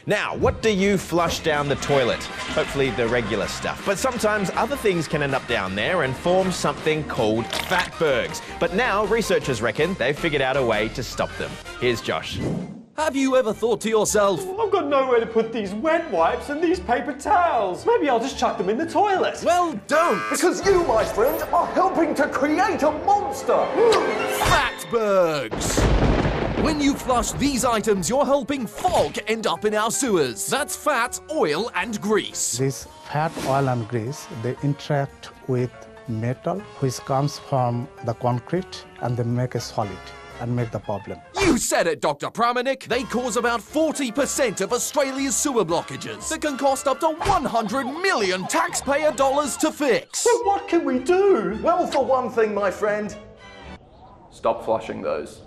Now, what do you flush down the toilet? Hopefully the regular stuff. But sometimes other things can end up down there and form something called fatbergs. But now researchers reckon they've figured out a way to stop them. Here's Josh. Have you ever thought to yourself, I've got nowhere to put these wet wipes and these paper towels. Maybe I'll just chuck them in the toilet. well, don't! Because you, my friend, are helping to create a monster. Fatbergs! When you flush these items, you're helping fog end up in our sewers. That's fat, oil and grease. This fat, oil and grease, they interact with metal, which comes from the concrete, and they make a solid and make the problem. You said it, Dr Pramanik. They cause about 40% of Australia's sewer blockages that can cost up to 100 million taxpayer dollars to fix. So what can we do? Well, for one thing, my friend, stop flushing those.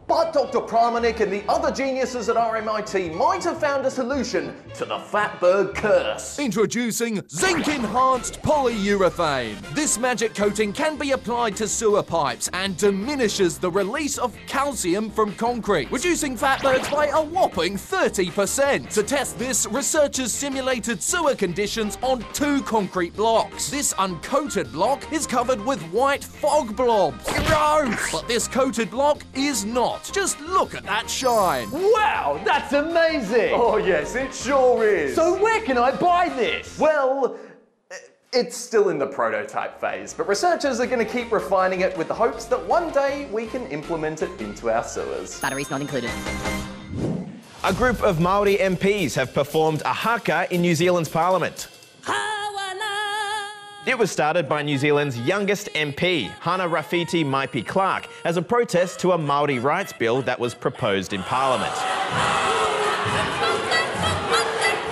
But Dr Pramanik and the other geniuses at RMIT might have found a solution to the Fatberg curse. Introducing zinc-enhanced polyurethane. This magic coating can be applied to sewer pipes and diminishes the release of calcium from concrete, reducing fatbergs by a whopping 30%. To test this, researchers simulated sewer conditions on 2 concrete blocks. This uncoated block is covered with white fog blobs. Gross! But this coated block is not. Just look at that shine. Wow, that's amazing. Oh yes, it sure is. So where can I buy this? Well, it's still in the prototype phase, but researchers are going to keep refining it with the hopes that one day we can implement it into our sewers. Batteries not included. A group of Māori MPs have performed a haka in New Zealand's parliament. It was started by New Zealand's youngest MP, Hana Rafiti Maipi Clark, as a protest to a Māori rights bill that was proposed in Parliament.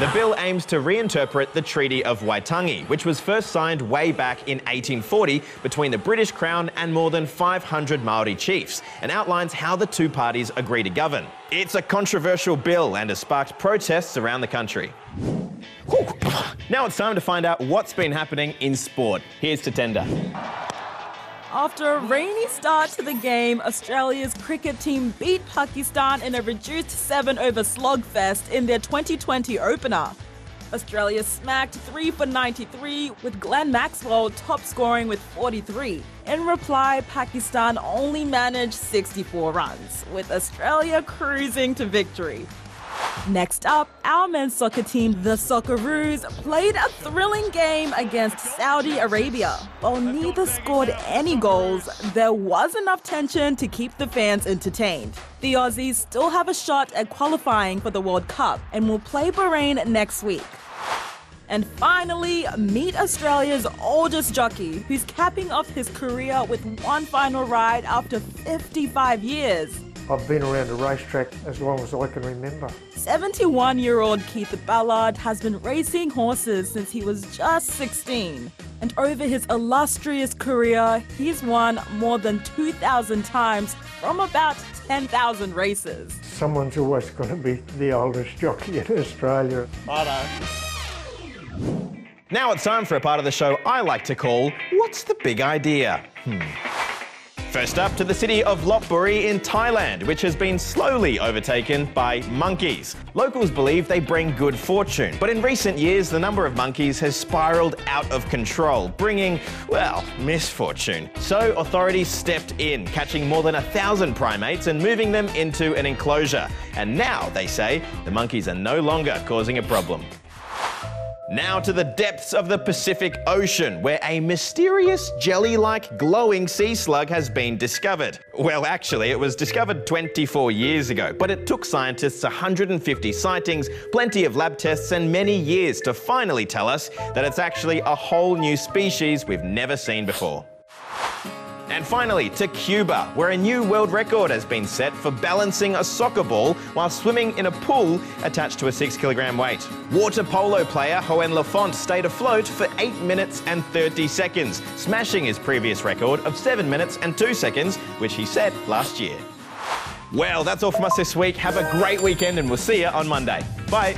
The bill aims to reinterpret the Treaty of Waitangi, which was first signed way back in 1840 between the British Crown and more than 500 Māori chiefs, and outlines how the two parties agree to govern. It's a controversial bill and has sparked protests around the country. Now it's time to find out what's been happening in sport. Here's Tatenda. After a rainy start to the game, Australia's cricket team beat Pakistan in a reduced 7-over slogfest in their 2020 opener. Australia smacked 3 for 93, with Glenn Maxwell top scoring with 43. In reply, Pakistan only managed 64 runs, with Australia cruising to victory. Next up, our men's soccer team, the Socceroos, played a thrilling game against Saudi Arabia. While neither scored any goals, there was enough tension to keep the fans entertained. The Aussies still have a shot at qualifying for the World Cup and will play Bahrain next week. And finally, meet Australia's oldest jockey, who's capping off his career with one final ride after 55 years. I've been around a racetrack as long as I can remember. 71-year-old Keith Ballard has been racing horses since he was just 16. And over his illustrious career, he's won more than 2,000 times from about 10,000 races. Someone's always going to be the oldest jockey in Australia. Now it's time for a part of the show I like to call, What's the Big Idea? First up, to the city of Lopburi in Thailand, which has been slowly overtaken by monkeys. Locals believe they bring good fortune, but in recent years the number of monkeys has spiraled out of control, bringing, well, misfortune. So authorities stepped in, catching more than 1,000 primates and moving them into an enclosure. And now, they say, the monkeys are no longer causing a problem. Now to the depths of the Pacific Ocean, where a mysterious jelly-like glowing sea slug has been discovered. Well, actually, it was discovered 24 years ago, but it took scientists 150 sightings, plenty of lab tests, and many years to finally tell us that it's actually a whole new species we've never seen before. And finally, to Cuba, where a new world record has been set for balancing a soccer ball while swimming in a pool attached to a 6-kilogram weight. Water polo player Joen Lafont stayed afloat for 8 minutes and 30 seconds, smashing his previous record of 7 minutes and 2 seconds, which he set last year. Well, that's all from us this week. Have a great weekend and we'll see you on Monday. Bye.